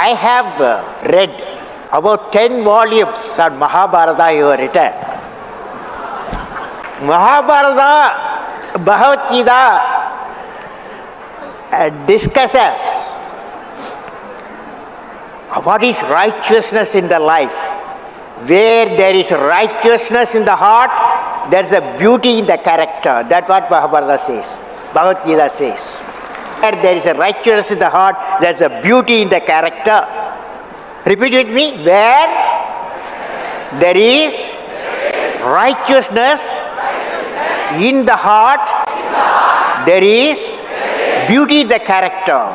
I have read about 10 volumes on Mahabharata you have written. Mahabharata, Bhagavad Gita discusses what is righteousness in the life. Where there is righteousness in the heart, there is a beauty in the character. That's what Mahabharata says. Bhagavad Gita says. Where there is a righteousness in the heart, there is a beauty in the character. Repeat with me. Where there is righteousness in the heart, there is beauty in the character.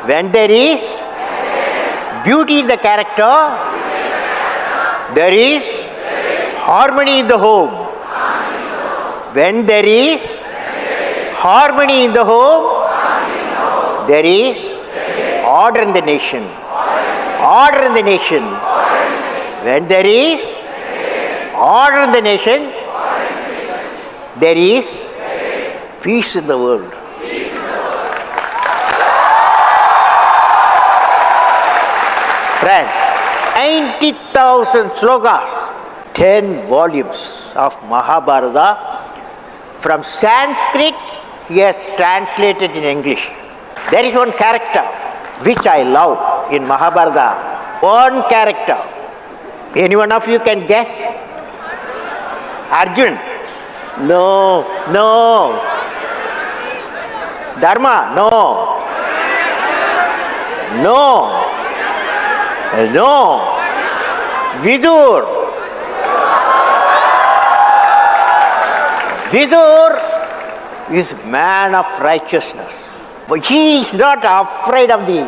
When there is beauty in the character, there is harmony in the home. When there is harmony in the home, there is order in the nation. Order in the nation. When there is order in the nation, there is peace in the world. Friends, 90,000 slokas, 10 volumes of Mahabharata. From Sanskrit, he has translated in English. There is one character which I love in Mahabharata. One character. Any one of you can guess? Arjun? No. Dharma? No. Vidur is man of righteousness. But he is not afraid of the,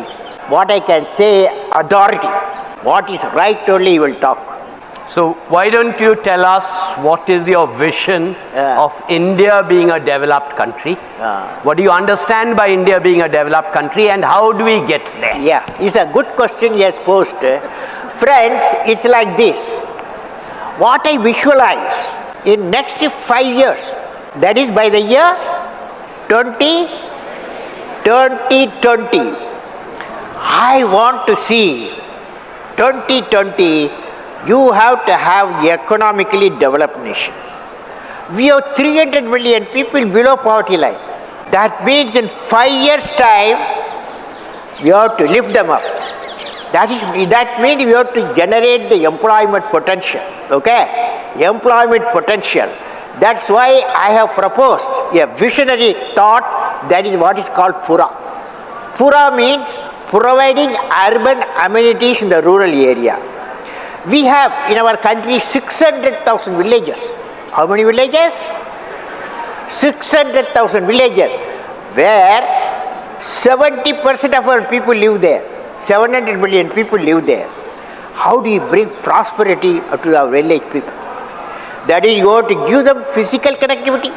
what I can say, authority. What is right only he will talk. So why don't you tell us what is your vision of India being a developed country? What do you understand by India being a developed country, and how do we get there? Yeah, it's a good question he has posed. Friends, it's like this. What I visualize in next 5 years, that is by the year 2020, I want to see 2020, you have to have economically developed nation. We have 300 million people below poverty line. That means in 5 years' time, we have to lift them up. That means we have to generate the employment potential. Okay? Employment potential. That's why I have proposed a visionary thought, that is what is called Pura. Pura means providing urban amenities in the rural area. We have in our country 600,000 villages. How many villages? 600,000 villages, where 70% of our people live there. 700 million people live there. How do you bring prosperity to our village people? That is, you have to give them physical connectivity.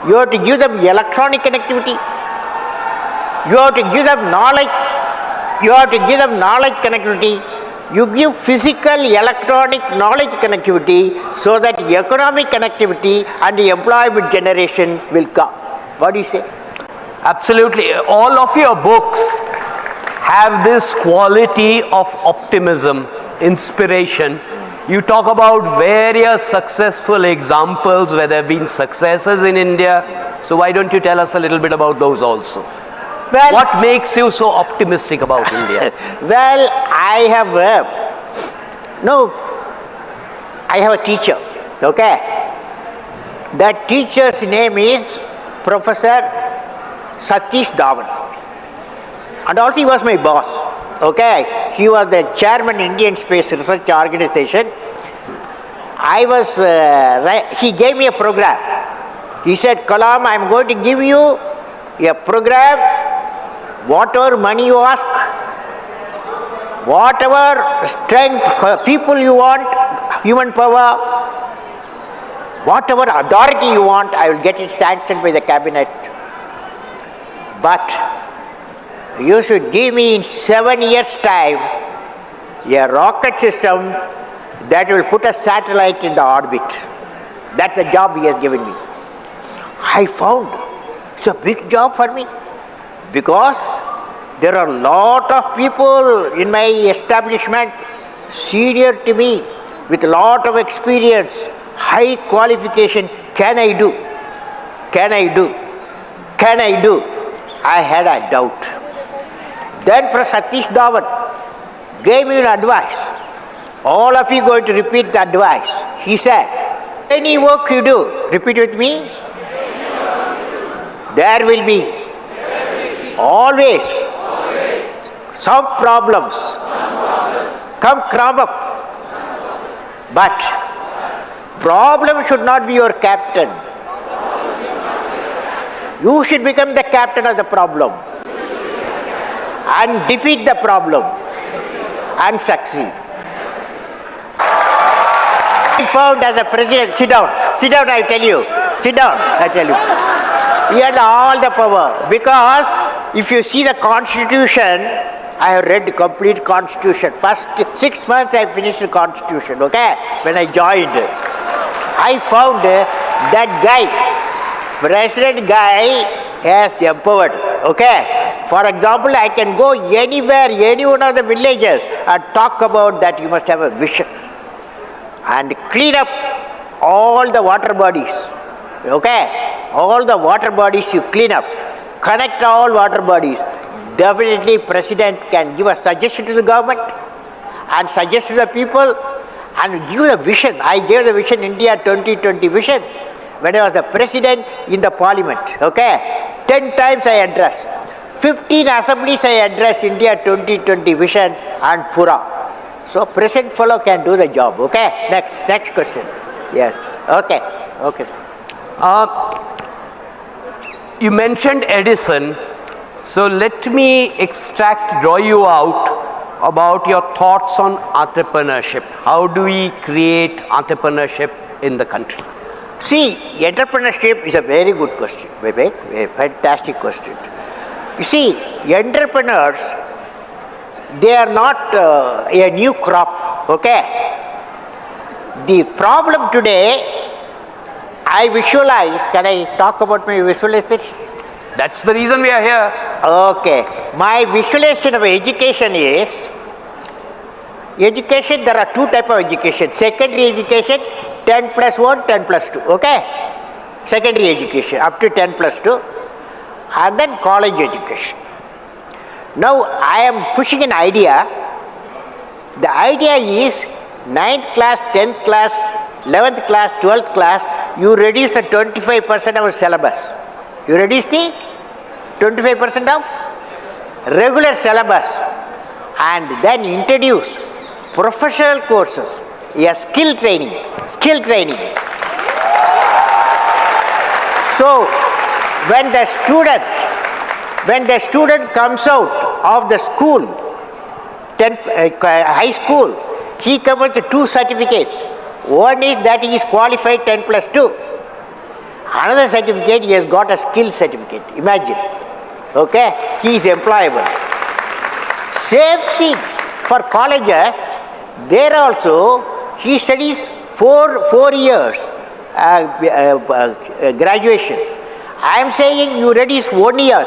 You have to give them electronic connectivity. You have to give them knowledge. You have to give them knowledge connectivity. You give physical, electronic, knowledge connectivity, so that economic connectivity and the employment generation will come. What do you say? Absolutely. All of your books have this quality of optimism, inspiration. You talk about various successful examples where there have been successes in India. So why don't you tell us a little bit about those also? Well, what makes you so optimistic about India? Well, I have a teacher, okay? That teacher's name is Professor Satish Dhawan. And also he was my boss, okay? He was the chairman Indian Space Research Organization. He gave me a program. He said, Kalam, I am going to give you a program. Whatever money you ask, whatever strength, people you want, human power, whatever authority you want, I will get it sanctioned by the cabinet. But you should give me in 7 years' time a rocket system that will put a satellite in the orbit. That's the job he has given me. I found it's a big job for me, because There are a lot of people in my establishment senior to me with a lot of experience, high qualification. Can I do? Can I do? Can I do? I had a doubt. Then Satish Dhawan gave me an advice. All of you going to repeat the advice. He said, any work you do, repeat with me. There will be always some problems come crop up. But problem should not be your captain. You should become the captain of the problem and defeat the problem and succeed. I found as a president, sit down, I tell you, sit down, I tell you. He had all the power, because if you see the constitution, I have read the complete constitution. First 6 months I finished the constitution, okay, when I joined. I found that guy, president guy, has empowered, okay. For example, I can go anywhere, any one of the villages and talk about that you must have a vision. And clean up all the water bodies, okay? All the water bodies you clean up, connect all water bodies. Definitely president can give a suggestion to the government and suggest to the people and give a vision. I gave the vision, India 2020 vision, when I was the president in the parliament, okay? 10 times I addressed. 15 assemblies I addressed India 2020 vision and Pura. So present fellow can do the job, okay? Next question. Yes, okay, sir. You mentioned Edison, so let me draw you out about your thoughts on entrepreneurship. How do we create entrepreneurship in the country? See, entrepreneurship is a very good question, very fantastic question. You see, entrepreneurs, they are not a new crop, okay? The problem today, I visualize, can I talk about my visualization? That's the reason we are here. Okay, my visualization of education is, education, there are two types of education. Secondary education, 10 plus 1, 10 plus 2, okay? Secondary education, up to 10 plus 2. And then college education. Now, I am pushing an idea. The idea is 9th class, 10th class, 11th class, 12th class, you reduce the 25% of syllabus. You reduce the 25% of regular syllabus and then introduce professional courses, skill training. So, when the student comes out of the school, high school, he comes with 2 certificates. One is that he is qualified 10 plus 2. Another certificate, he has got a skill certificate. Imagine. Okay? He is employable. Same thing for colleges. There also, he studies 4 years graduation. I am saying you reduce 1 year,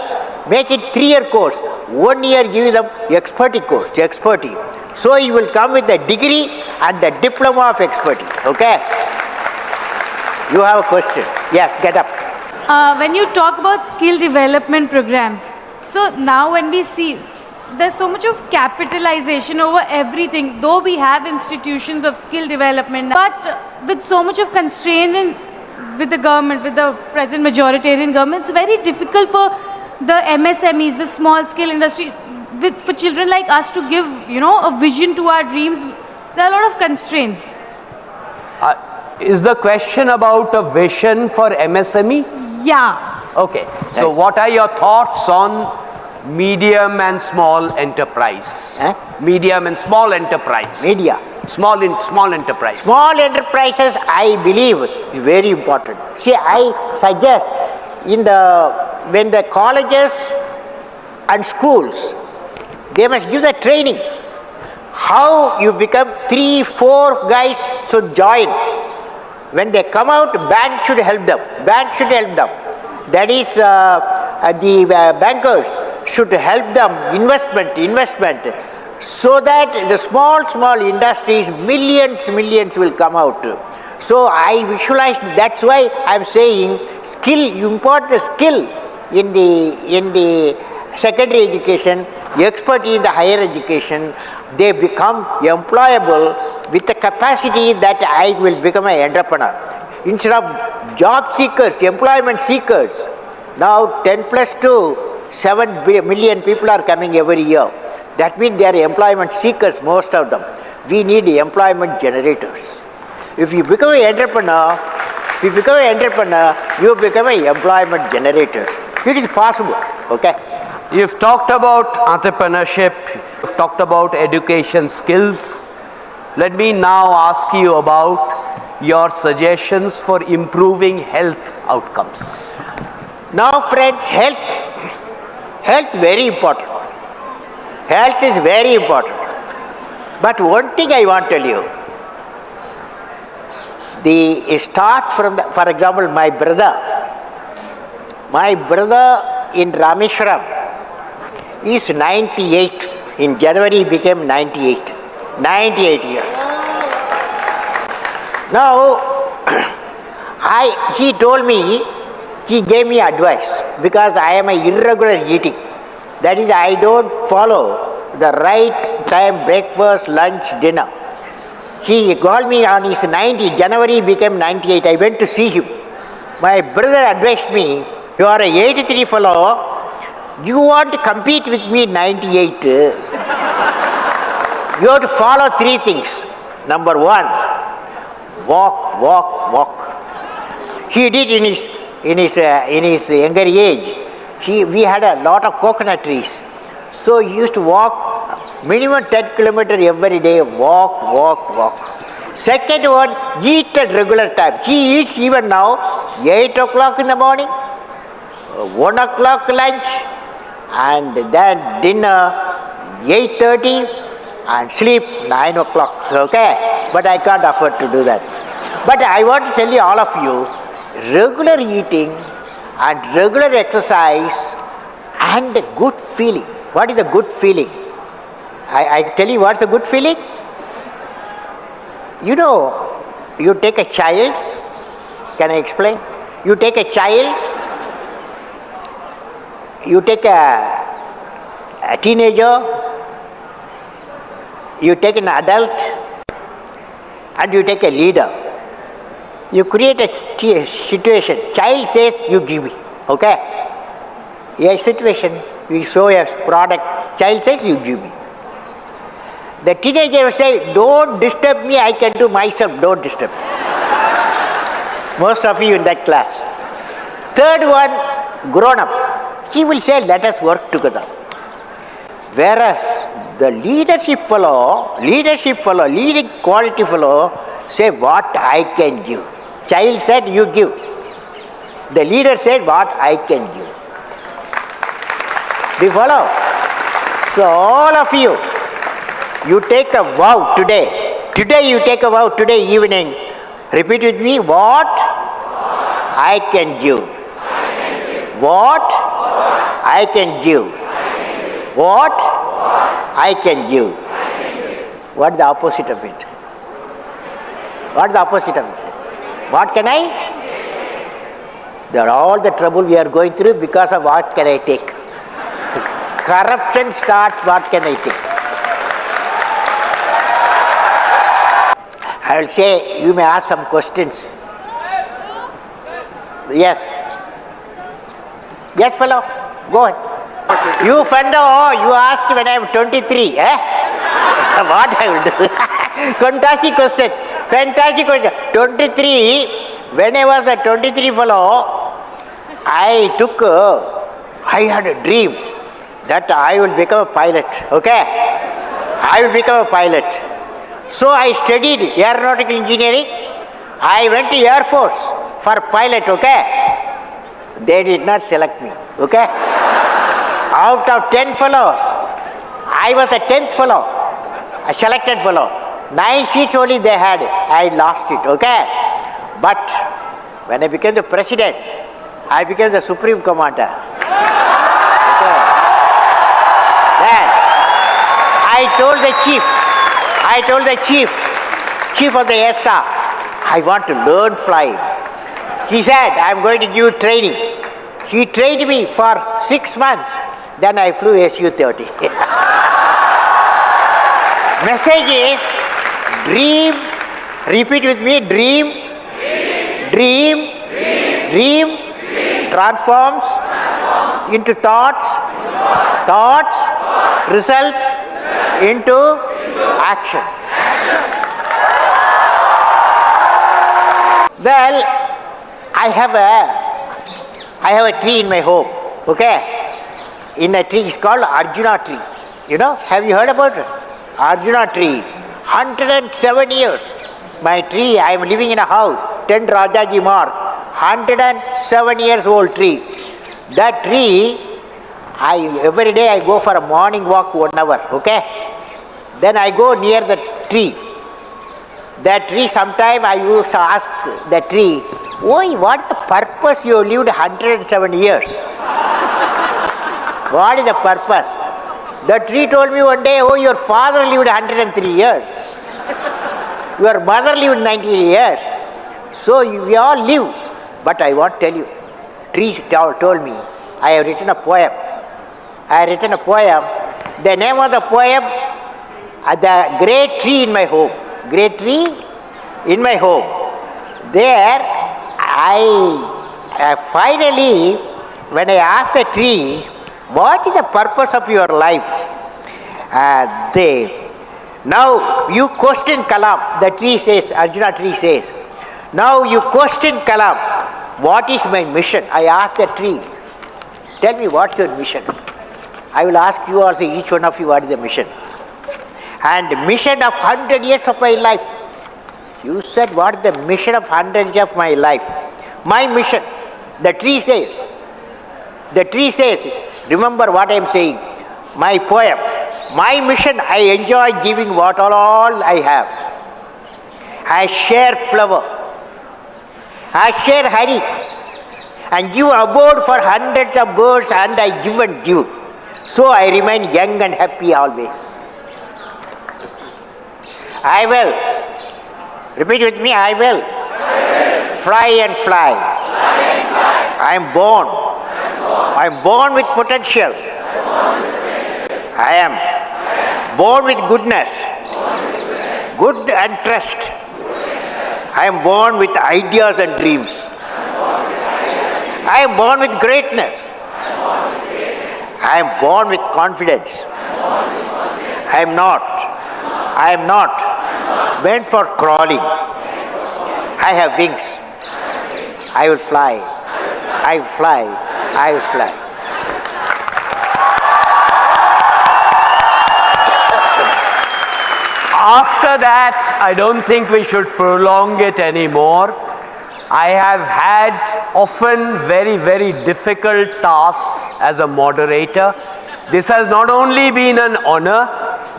make it 3-year course. 1 year give them expertise course, So you will come with the degree and the diploma of expertise. Okay? You have a question. Yes, get up. When you talk about skill development programs, so now when we see there's so much of capitalization over everything, though we have institutions of skill development, but with so much of constraint with the government, with the present majoritarian government, it's very difficult for the MSMEs, the small scale industry, for children like us to give, a vision to our dreams. There are a lot of constraints. Is the question about a vision for MSME? Yeah. Okay. So what are your thoughts on medium and small enterprise? Medium and small enterprise. Small enterprise. Small enterprises, I believe, is very important. See, I suggest when the colleges and schools, they must give the training. How you become 3-4 guys should join. When they come out, bank should help them. That is, the bankers should help them investment, so that the small industries, millions will come out. So I visualize, that's why I am saying skill, you impart the skill in the secondary education, expertise in the higher education, they become employable with the capacity that I will become an entrepreneur. Instead of job seekers, employment seekers, now 10 plus 2, 7 million people are coming every year. That means they are employment seekers, most of them. We need employment generators. If you become an entrepreneur, you become an employment generator. It is possible, okay? You've talked about entrepreneurship, you've talked about education skills. Let me now ask you about your suggestions for improving health outcomes. Now friends, health very important. Health is very important. But one thing I want to tell you, it starts from, for example, my brother in Rameshwaram is 98. In January he became 98. 98 years. Now, he told me, he gave me advice, because I am an irregular eating. That is, I don't follow the right time, breakfast, lunch, dinner. He called me on his 90, January he became 98. I went to see him. My brother advised me, you are an 83 fellow, you want to compete with me 98. You have to follow 3 things. Number 1, walk. He did in his younger age. We had a lot of coconut trees. So he used to walk minimum 10 kilometers every day, walk. Second one, eat at regular time. He eats even now 8 o'clock in the morning, 1 o'clock lunch, and then dinner 8:30, and sleep 9 o'clock, okay? But I can't afford to do that. But I want to tell you, all of you, regular eating and regular exercise and good feeling. What is the good feeling? I tell you what's the good feeling. You know, you take a child, can I explain? You take a child, you take a teenager, you take an adult, and you take a leader. You create a situation. Child says, you give me, okay? A situation, we show a product, child says, you give me. The teenager will say, don't disturb me, I can do myself, don't disturb me. Most of you in that class. Third one, grown up. He will say, let us work together. Whereas the leadership fellow, leading quality fellow, say what I can give. Child said, you give. The leader said, what I can give. Do you follow? So all of you, you take a vow today. Today you take a vow, today evening. Repeat with me, what I can give. What I can give. What I can give. What is the opposite of it? What is the opposite of it? What can I? They are all the trouble we are going through because of what can I take. Corruption starts, what can I take? I will say, you may ask some questions. Yes. Yes, fellow, go on. You fellow, you asked when I am 23, eh? What I will do? Fantastic question. 23, when I was a 23 fellow, I had a dream that I will become a pilot, okay? I will become a pilot. So I studied aeronautical engineering. I went to Air Force for pilot, okay? They did not select me, okay? Out of 10 fellows, I was the 10th fellow, a selected fellow. 9 seats only they had, I lost it, okay? But when I became the president, I became the supreme commander. Okay. I told the chief of the air staff, I want to learn flying. He said, I'm going to give you training. He trained me for 6 months. Then I flew Su-30. Message is, dream, repeat with me, dream, transforms into thoughts, result into action. Well, I have a tree in my home, okay? In a tree, it's called Arjuna tree. You know, have you heard about it? Arjuna tree, 107 years. My tree, I am living in a house, 10 Rajaji Mark, 107 years old tree. That tree, every day I go for a morning walk 1 hour, okay? Then I go near the tree. That tree, sometime I used to ask the tree, "Oi, what is the purpose you lived 107 years? What is the purpose?" The tree told me one day, "Oh, your father lived 103 years. Your mother lived 90 years. So we all live." But I want to tell you, trees told me, I have written a poem. The name of the poem, the great tree in my home. Great tree in my home. There, I finally, when I asked the tree, what is the purpose of your life? Now you question Kalam, the tree says, Arjuna tree says. Now you question Kalam, what is my mission? I asked the tree, tell me what's your mission? I will ask you also, each one of you, what is the mission? And mission of 100 years of my life. You said, what is the mission of 100 years of my life? My mission, the tree says, remember what I am saying, my poem, my mission, I enjoy giving what all I have. I share flower, I share honey, and give abode for hundreds of birds, and I give and give. So I remain young and happy always. I will. Repeat with me, I will. Fly and fly. I am born. I am born with potential. I am born with goodness. Good and trust. I am born with ideas and dreams. I am born with greatness. I am born with confidence. I am not meant for crawling. I have wings. I will fly. I will fly. I will fly. After that, I don't think we should prolong it anymore. I have had often very, very difficult tasks as a moderator. This has not only been an honor,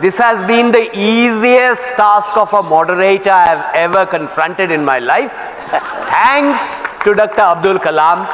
this has been the easiest task of a moderator I have ever confronted in my life. Thanks to Dr. Abdul Kalam.